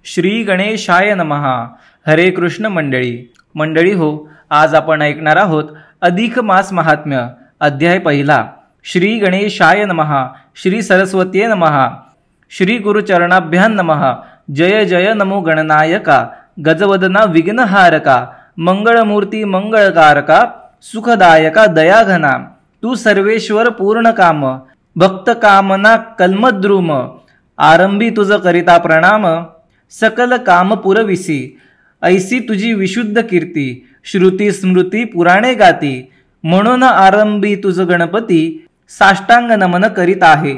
श्री गणेशाय नमः. हरे कृष्ण मंडळी हो, आज आपण ऐकणार आहोत अधिक मास महात्म्य अध्याय पहिला. श्री गणेशाय नमः. श्री सरस्वतीये नमः. श्री गुरुचरणाभ्यां नमः. जय जय नमो गणनायका. गजवदना विघ्नहारका. मंगळमूर्ती मंगळकारका. सुखदायका दयाघना. तू सर्वेश्वर पूर्ण काम. भक्त कामना कल्मद्रुम. आरंभी तुझ करिता प्रणाम. सकल काम पुरविसी. ऐसी तुझी विशुद्ध कीर्ती. श्रुती स्मृती पुराणे गाती. म्हणून आरंभी तुझ गणपती. साष्टांग नमन करीत आहे.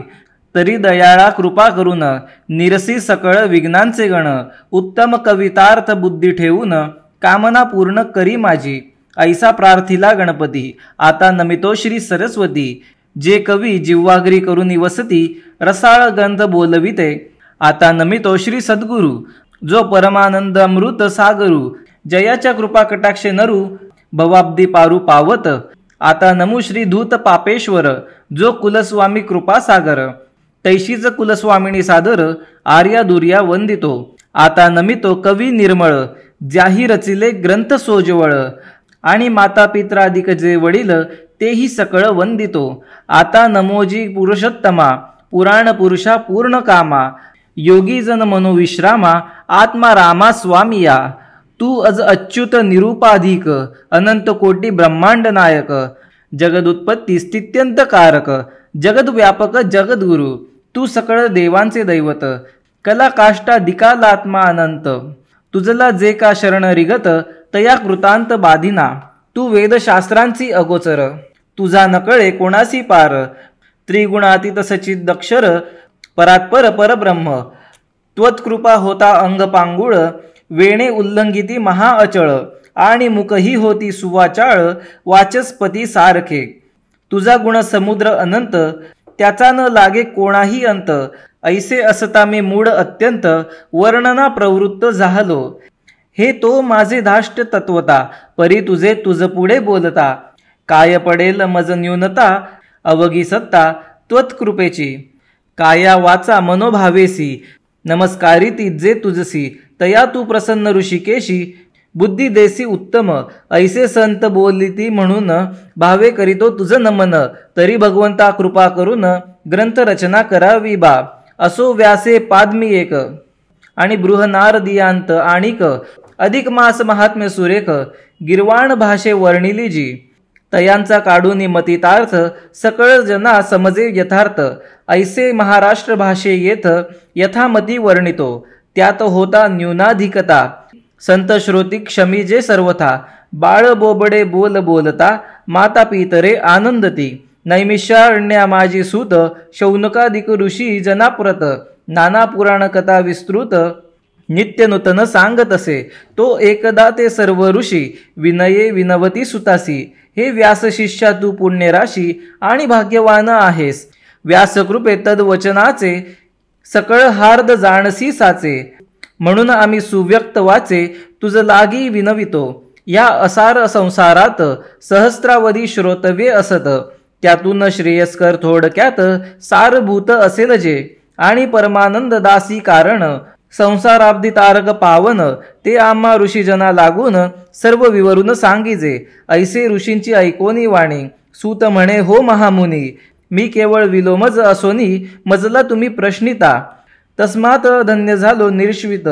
तरी दयाळा कृपा करून. निरसी सकळ विघ्नांचे गण. उत्तम कवितार्थ बुद्धी ठेवून. कामना पूर्ण करी माझी. ऐसा प्रार्थिला गणपती. आता नमितो श्री सरस्वती. जे कवी जिव्हागरी करून वसती. रसाळ ग्रंथ बोलविते. आता नमितो श्री सद्गुरु. जो परमानंद अमृत सागरू. जयाच्या कृपा कटाक्षे नरू. भवाब्दी पारू पावत. आता नमू श्री धूत पापेश्वर. जो कुलस्वामी कृपा सागर. तैशीच कुलस्वामिनी सादर. आर्या दुर्या वंदितो. आता नमितो कवी निर्मळ. ज्याही रचिले ग्रंथ सोजवळ. आणि माता पित्रादिक जे वडील. तेही सकळ वंदितो. आता नमोजी पुरुषोत्तमा. पुराण पुरुषा पूर्ण कामा. योगी जन मनोविश्रामा. आत्मा रामा स्वामिया. तू अज अच्युत निरूपाधिक. अनंत कोटी ब्रह्मांड नायक. जगदुत्पत्ती स्थित्यंत कारक. जगद व्यापक जगद्गुरु. तू सकळ देवांचे दैवत. कला काष्टा दिकालात्मा अनंत. तुझला जे का शरण रिगत. तया कृतांत बाधिना. तू वेदशास्त्रांची अगोचर. तुझा नकळे कोणासी पार. त्रिगुणातीत सचिद अक्षर. परात्पर परब्रह्म. त्वत्कृपा होता अंग पांगुळ. वेणे उल्लंघिती महाअचळ. आणि मुखही होती सुवाचाळ. वाचस्पती सारखे. तुझा गुण समुद्र अनंत. त्याचा न लागे कोणाही अंत. ऐसे असता मी मूढ अत्यंत. वर्णना प्रवृत्त झालो. हे तो माझे धाष्ट तत्वता. परी तुझे तुझ पुढे बोलता. काय पडेल मज न्यूनता. अवघी सत्ता त्वत्कृपेची. काया वाचा मनोभावेसी. नमस्कारी ती जे तुझसी. तया तू प्रसन्न ऋषिकेशी. बुद्धी देसी उत्तम. ऐसे संत बोलिती म्हणून. भावे करीतो तुझ नमन. तरी भगवंता कृपा करून. ग्रंथ रचना करावी बा. असो व्यासे पादमी एक. आणि बृहनारदियांत आणिक. अधिक मास महात्म्य सुरेख. गिरवाण भाषे वर्णिली जी. तयांचा काढून मतितार्थ. सकळ जना समजे यथार्थ. ऐसे महाराष्ट्र भाषे येथ. यथामती वर्णितो. त्यात होता न्यूनाधिकता. संत श्रोती क्षमी जे सर्वथा. बाळ बोबडे बोल बोलता. माता पितरे आनंदती. नैमिषारण्या माझी सूत. शौनकादिक ऋषी जनाप्रत. नाना पुराण कथा विस्तृत. नित्य नूतन सांगत असे. तो एकदा ते सर्व ऋषी. विनये विनवती सुतासी. हे व्यास शिष्या तू पुण्यराशी. आणि भाग्यवान आहेस. व्यासकृपे तद्वचनाचे. सकळ हार्द जाणसी साचे. म्हणून आम्ही सुव्यक्त वाचे. तुझ लागी विनवितो. या असार संसारात. सहस्रावधी श्रोतव्य असत. त्यातून श्रेयस्कर थोडक्यात. सारभूत असेल जे. आणि परमानंद दासी कारण. संसाराब्दी तारक पावन. ते आम्हा ऋषीजना लागून. सर्व विवरून सांगिजे. ऐसे ऋषींची ऐकोनी वाणी. सूत म्हणे हो महामुनी. मी केवळ विलोमज असोनी. मजला तुम्ही प्रश्निता. तस्मात धन्य झालो निर्श्वित.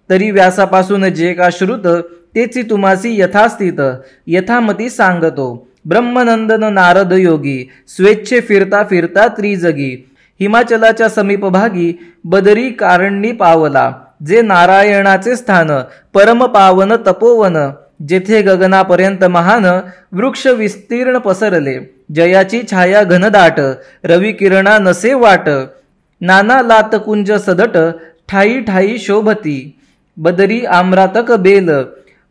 तरी व्यासापासून जे का श्रुत. तेची तुम्हासी यथास्थित. यथामती सांगतो. ब्रह्मनंदन नारद योगी. स्वेच्छे फिरता फिरता त्रिजगी. हिमाचलाच्या समीप भागी. बदरी कारण्य पावला. जे नारायणाचे स्थान. परम पावन तपोवन. जेथे गगनापर्यंत महान. वृक्ष विस्तीर्ण पसरले. जयाची छाया घनदाट. रवी किरणा नसे वाट. नाना लातकुंज सदट. ठाई ठाई शोभती. बदरी आम्रातक बेल.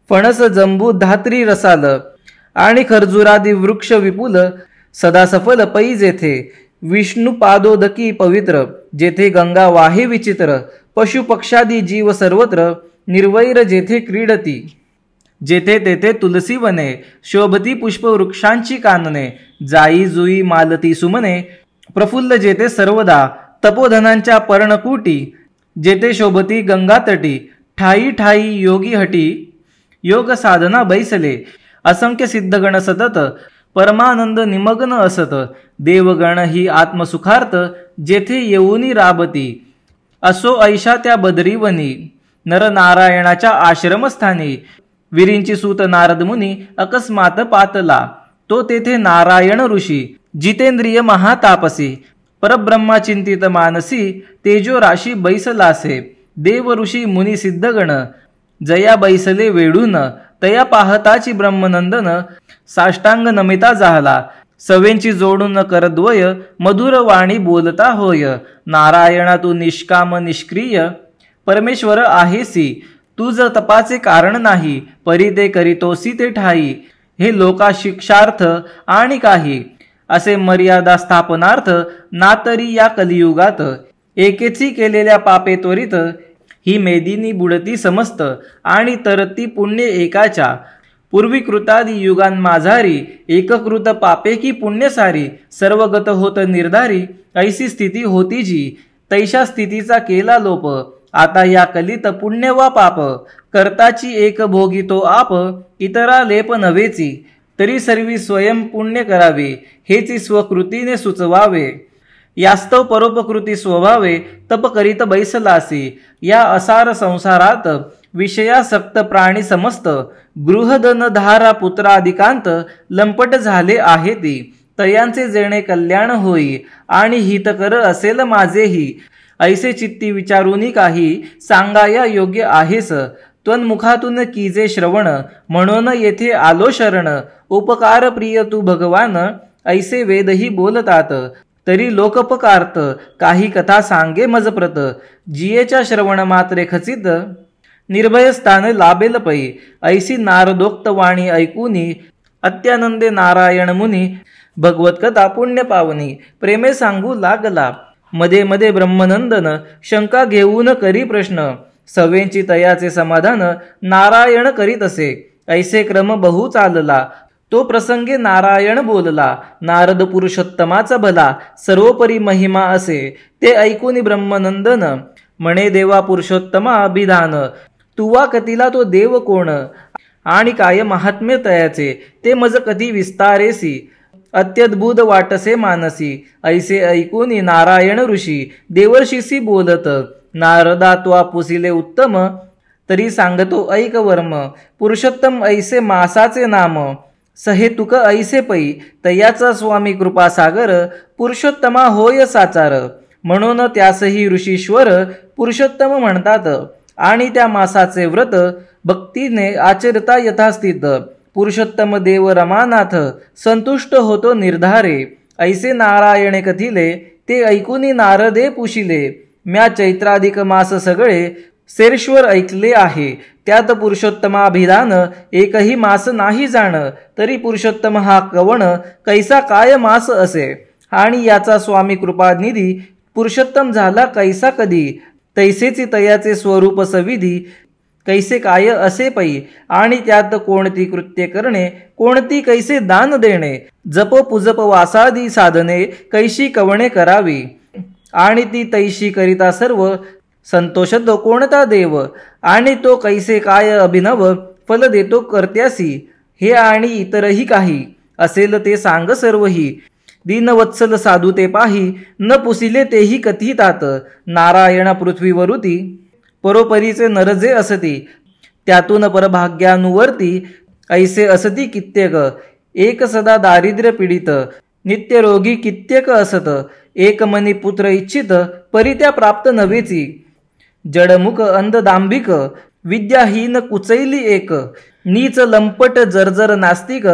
फणस जंबू धात्री रसाल. आणि खर्जुरादी वृक्ष विपुल. सदा सफल पै जेथे. विष्णू पादोदकी पवित्र. जेथे गंगा वाहे विचित्र. पशुपक्षादी जीव सर्वत्र. निर्वैर जेथे क्रीडती. जेथे तेथे तुलसी वने. शोभती पुष्प वृक्षांची कानने. जाई जुई मालती सुमने. प्रफुल्ल जेथे सर्वदा. तपोधनांच्या पर्णकुटी. जेथे शोभती गंगा तटी, ठाई ठाई योगी हटी, योग साधना बैसले, असंख्य सिद्धगण सतत, परमानंद निमग्न असत, देवगण ही आत्मसुखार्थ, जेथे येऊनी राबती, असो ऐशा त्या बदरीवनी, नरनारायणाच्या आश्रमस्थानी, विरींची सूत नारद मुनी अकस्मात पातला, तो तेथे नारायण ऋषी, जितेंद्रिय महातापसी, परब्रह्मा चिंतित मानसी, तेजो राशी बैसलासे, देव ऋषी मुनी सिद्धगण, जया बैसले वेडून, तया पाहताची ब्रह्मनंदन, साष्टांग नमिता जाहला, सवेंची जोडून करद्वय, मधुर वाणी बोलता होय, नारायणा तू निष्काम निष्क्रिय, परमेश्वर आहेसी, तुझ तपाचे कारण नाही, परी ते करीतोसी ते ठाई, हे लोका शिक्षार्थ आणि काही, असे मर्यादा स्थापनार्थ, नातरी या कलियुगात, एकेची केलेल्या पापे त्वरित, ही मेदिनी बुडती समस्त, आणि तरती पुण्य एकाच्या, पूर्वी कृतादी युगांमाझारी, एककृत पापे की पुण्यसारी, सर्वगत होत निर्धारी, ऐसी स्थिती होती जी, तैशा स्थितीचा केला लोप, आता या कलित पुण्य वा पाप, कर्ताची एक भोगी तो आप, इतरा लेप नव्हेची, तरी सर्वी स्वयं पुण्य करावे, हेची स्वकृतीने सुचवावे, यास्तव परोपकृती स्वभावे, तप करीत बैसलासी, या असार संसारात, विषयासक्त प्राणी समस्त, गृहधन धारा पुत्रादिकांत, लंपट झाले आहे ती, तयांचे जेणे कल्याण होई, आणि हितकर असेल माझेही, ऐसे चित्ती विचारूनी काही, सांगाया योग्य आहेस, त्वन्मुखातून कीजे श्रवण, म्हणून येथे आलो शरण, उपकार प्रिय तू भगवान, ऐसे वेदही बोलतात, तरी लोकपकार्थ, काही कथा सांगे मजप्रत, जियेच्या श्रवण मात्रे खचित, निर्भय स्थान लाभेल पै, ऐसी नारदोक्त वाणी ऐकूनी, अत्यानंदे नारायण मुनी, भगवत कथा पुण्य पावनी, प्रेमे सांगू लागला, मध्ये मध्ये ब्रह्मनंदन, शंका घेऊन करी प्रश्न, सवेंची तयाचे समाधान, नारायण करीत असे, ऐसे क्रम बहु चालला, तो प्रसंगे नारायण बोलला, नारद पुरुषोत्तमाचा भला, सर्वोपरी महिमा असे, ते ऐकून ब्रह्मनंदन, म्हणे देवा पुरुषोत्तमा अभिधान, तुवा कतीला तो देव कोण, आणि काय महात्म्य तयाचे, ते मज कधी विस्तारेसी, अत्यद्भुत वाटसे मानसी, ऐसे ऐकून नारायण ऋषी, देवर्षीसी बोलत, नारदा त्वा पुसिले उत्तम, तरी सांगतो ऐक वर्म, पुरुषोत्तम ऐसे मासाचे नाम, सहेतुक ऐसे पै, तयाचा स्वामी कृपासागर, पुरुषोत्तमा होय साचार, म्हणून त्यासही ऋषीश्वर पुरुषोत्तम म्हणतात, आणि त्या मासाचे व्रत भक्तीने आचरता यथास्थित, पुरुषोत्तम देव रमानाथ, संतुष्ट होतो निर्धारे, ऐसे नारायणे कथिले, ते ऐकूनी नारदे पुशिले, म्या चैत्राधिक मास सगळे, सेरेश्वर ऐकले आहे, त्यात पुरुषोत्तमाभिधान, एकही मास नाही जाण, तरी पुरुषोत्तम हा कवण, कैसा काय मास असे, आणि याचा स्वामी कृपानिधी, पुरुषोत्तम झाला कैसा कधी, तैसेची तयाचे स्वरूप सविधी, कैसे काय असे पै, आणि त्यात कोणती कृत्य करणे, कोणती कैसे दान देणे, जप पूजप वासादी साधने, कैशी कवणे करावी, आणि ती तैशी करिता सर्व, संतोषद कोणता देव, आणि तो कैसे काय अभिनव फल देतो कर्त्यासी, हे आणि इतरही काही, असेल ते सांग सर्वही, दीनवत्सल साधू ते पाही, न पुसिले तेही कथितात, नारायण पृथ्वीवरुती, परोपरीचे नरजे असती, त्यातून परभाग्यानुवर्ती, ऐसे असती कित्येक, एक सदा दारिद्र्य पीडित, नित्य रोगी कित्येक असत, एक मनी पुत्र इच्छित, परी त्या प्राप्त नव्हेची, जडमुख अंध दांभिक, विद्याहीन कुचैली एक, नीच लंपट जर्जर नास्तिक,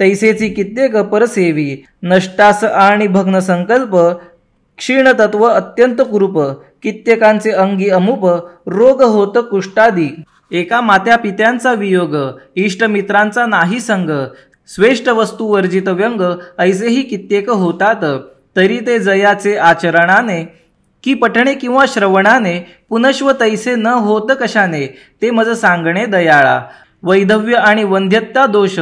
तैसेची कित्येक परसेवी, नष्टास आणि भग्न संकल्प, क्षीण तत्व अत्यंत कुरूप, कित्येकांचे अंगी अमुप, रोग होत कुष्ठादी, एका मात्या पित्यांचा वियोग, इष्टमित्रांचा नाही संग, श्रेष्ठ वस्तू वर्जित व्यंग, ऐसेही कित्येक होतात, तरी ते जयाचे आचरणाने, की पठणे किंवा श्रवणाने, पुनश्व तैसे न होत कशाने, ते मज सांगणे दयाळा, वैधव्य आणि वंध्यता दोष,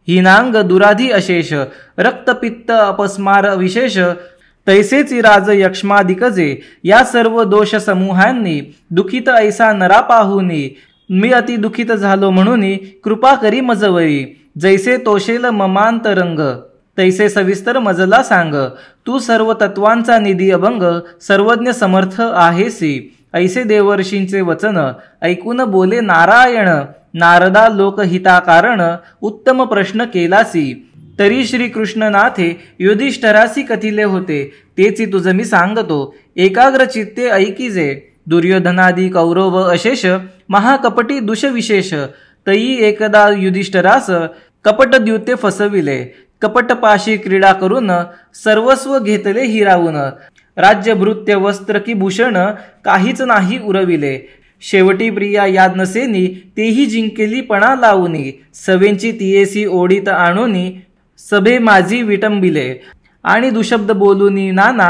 हिनांग दुराधी अशेष, रक्तपित्त अपस्मार विशेष, तैसेच राज यक्ष्मादिकजे या सर्व दोष समूहांनी दुखित ऐसा नरा पाहुनी मी अति दुखित झालो म्हणून कृपा करी मजवरी जैसे तोषेल ममांतरंग तैसे सविस्तर मजला सांग तू सर्व तत्वांचा निधी अभंग सर्वज्ञ समर्थ आहेसी ऐसे देवर्षींचे वचन ऐकून बोले नारायण नारदा लोकहिता कारण उत्तम प्रश्न केलासी तरी श्रीकृष्णनाथे युधिष्ठरासी कथिले होते तेची तुझ मी सांगतो एकाग्र चित्ते ऐकीजे दुर्योधनादी कौरव अशेष महाकपटी दुषविशेष तई एकदा युधिष्ठरास कपटद्यूते फसविले कपटपाशी क्रीडा करून सर्वस्व घेतले हिरावून राज्य भृत्य वस्त्र की भूषण काहीच नाही उरविले शेवटी प्रिया याज्ञसेनी तेही जिंकेली पणा लावूनी सवेंची तियेसी ओढीत आणूनी सभे माझी विटंबिले आणि दुशब्द बोलूनी नाना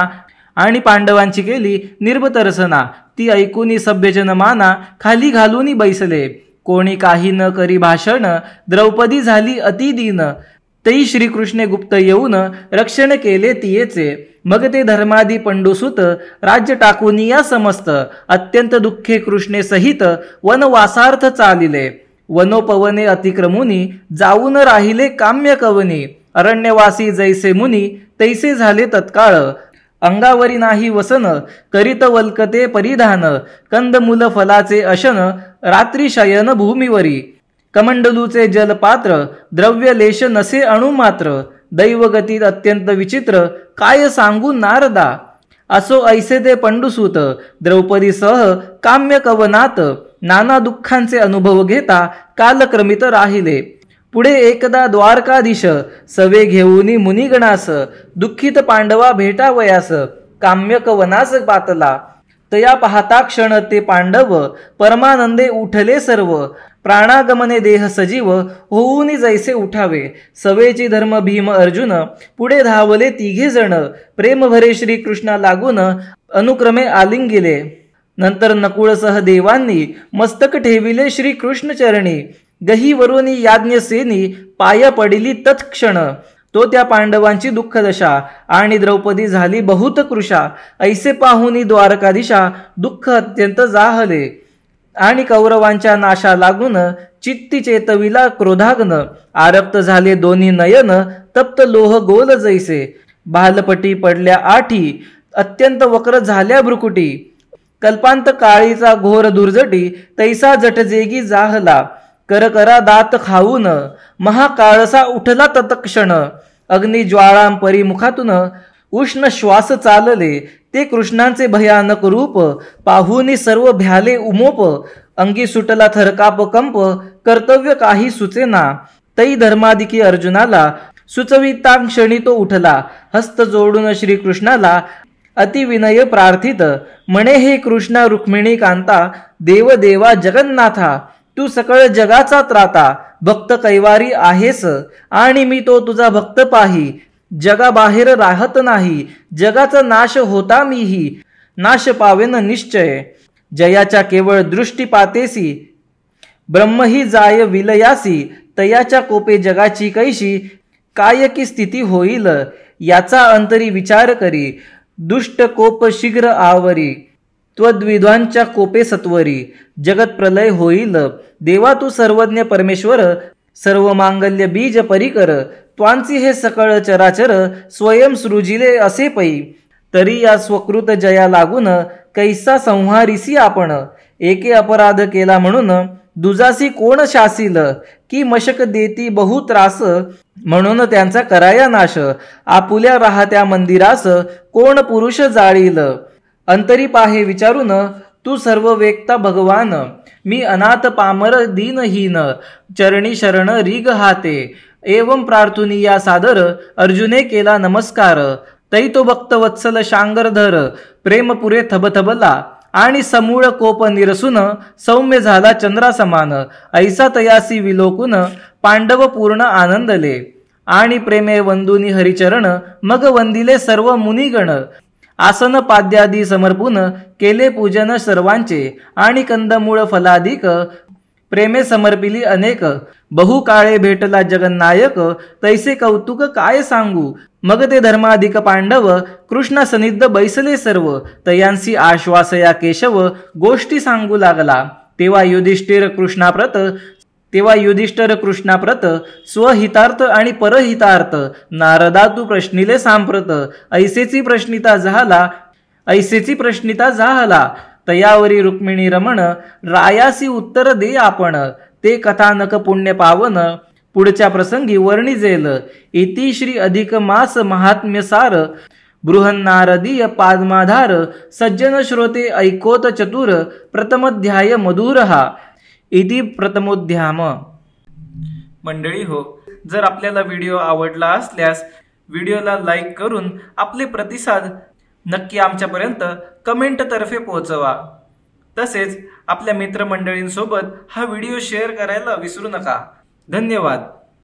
आणि पांडवांची केली निर्भतरसना ती ऐकूनी सभ्यजन माना खाली घालूनी बैसले कोणी काही न करी भाषण द्रौपदी झाली अतिदीन तई श्रीकृष्णे गुप्त येऊन रक्षण केले तियेचे मग ते धर्मादी पंडुसुत राज्य टाकूनी या समस्त अत्यंत दुःखे कृष्णे सहित वनवासार्थ चालिले वनोपवने अतिक्रमुनी जाऊन राहिले काम्य कवनी अरण्यवासी जैसे मुनी तैसे झाले तत्काळ अंगावरी नाही वसन करीत वल्कते परिधान कंदमूल फलाचे अशन रात्री शयन भूमीवरी कमंडलूचे जलपात्र द्रव्य लेश नसे अणुमात्र दैवगतीत अत्यंत विचित्र काय सांगू नारदा असो ऐसे ते पंडुसूत द्रौपदीसह काम्य कवनात नाना दुःखांचे अनुभव घेता कालक्रमित राहिले पुढे एकदा द्वारकाधीश सवे घेऊनी मुनिगणास दुःखित पांडवा भेटावयास काम्य कवनास पातला तया पाहता क्षण ते पांडव परमानंदे उठले सर्व प्राणागमने देह सजीव होऊनी जैसे उठावे सवेची धर्म भीम अर्जुन पुढे धावले तिघे जण प्रेम भरे श्रीकृष्णा लागून अनुक्रमे आलिंगिले नंतर नकुळसह देवांनी मस्तक ठेविले श्रीकृष्ण चरणी गहीवरुनी याज्ञसेनी पाया पडिली तत्क्षण तो त्या पांडवांची दुःखदशा आणि द्रौपदी झाली बहुत कृशा ऐसे पाहुनी द्वारकाधीशा दुःख अत्यंत जाहले आणि कौरवांच्या नाशा लागून चित्ती चेतविला क्रोधाग्न आरक्त झाले दोन्ही नयन तप्त लोह गोल जैसे बालपटी पडल्या आठी अत्यंत वक्र झाल्या भ्रुकुटी कल्पांत काळीचा घोर दुर्जटी तैसा जटजेगी जाहला करकरा दात खाऊन महाकाळसा उठला तत्क्षण अग्नी ज्वाळांपरी मुखातून उष्ण श्वास चालले ते कृष्णांचे भयानक रूप पाहुनी सर्व भ्याले उमोप अंगी सुटला थरकाप कंप कर्तव्य काही सुचेना तै धर्मादिकी अर्जुनाला सुचविता क्षणी तो उठला हस्त जोडून श्रीकृष्णाला अतिविनय प्रार्थित म्हणे हे कृष्णा रुक्मिणी कांता देव देवा जगन्नाथा तू सकळ जगाचा त्राता भक्त कैवारी आहेस आणि मी तो तुझा भक्त पाही जगाबाहेर राहत नाही जगाचा नाश होता मीही नाश पावेन निश्चय जयाच्या केवळ दृष्टीपातेसी ब्रह्मही जाय विलयासी तयाच्या कोपे जगाची कैशी काय की स्थिती होईल याचा अंतरी विचार करी दुष्ट कोप शीघ्र आवरी त्वद्विद्वांच्या कोपे सत्वरी जगत प्रलय होईल देवा तू सर्वज्ञ परमेश्वर सर्व मांगल्य बीज परिकर त्वांची हे सकळ चराचर स्वयं सृजिले असे पै तरी या स्वकृत जया लागून कैसा संहारिसी आपण एके अपराध केला म्हणून दुजासी कोण शासील की मशक देती बहु त्रास म्हणून त्यांचा कराया नाश आपुल्या राहत्या मंदिरास कोण पुरुष जाळील अंतरी पाहे विचारून तू सर्व वेक्ता भगवान मी अनाथ पामर दीनहीन चरणी शरण रीग हाते एवं प्रार्थुनी या सादर अर्जुने केला नमस्कार तै तो भक्त वत्सल शांगरधर प्रेम पुरे थबथबला आणि समूळ कोप निरसून सौम्य झाला चंद्रासमान ऐसा तयासी विलोकून पांडव पूर्ण आनंदले आणि प्रेमे वंदुनी हरिचरण मग वंदिले सर्व मुनिगण आसन पाद्यादी समर्पून केले पूजन सर्वांचे आणि कंदमूळ फलाधिक प्रेमे समर्पिली अनेक बहु काळे भेटला जगन्नायक तैसे कौतुक काय सांगू मग ते धर्माधिक पांडव कृष्ण सनिध बैसले सर्व, तयांसी आश्वासया केशव गोष्टी सांगू लागला. तेव्हा युधिष्ठिर कृष्णाप्रत स्वहितार्थ आणि परहितार्थ नारदा तू प्रश्निले सांप्रत, ऐसेची प्रश्निता झाला. तयावरी रुक्मिणी रमण रायासी उत्तर दे आपण, ते कथानक पुण्य पावन पुढच्या प्रसंगी वर्णिजेल. इति श्री अधिक मास महात्म्य सार, बृहन्नारदीय पादमाधार, सज्जन श्रोते ऐकोत चतुर, प्रथमोध्याय मधुर हा. इति प्रथमोध्याम. मंडळी हो, जर आपल्याला व्हिडिओ आवडला असल्यास व्हिडिओला लाईक करून आपले प्रतिसाद नक्की आमच्यापर्यंत कमेंट तर्फे पोहोचवा. तसेच आपल्या मित्रमंडळींसोबत हा व्हिडिओ शेअर करायला विसरू नका. धन्यवाद.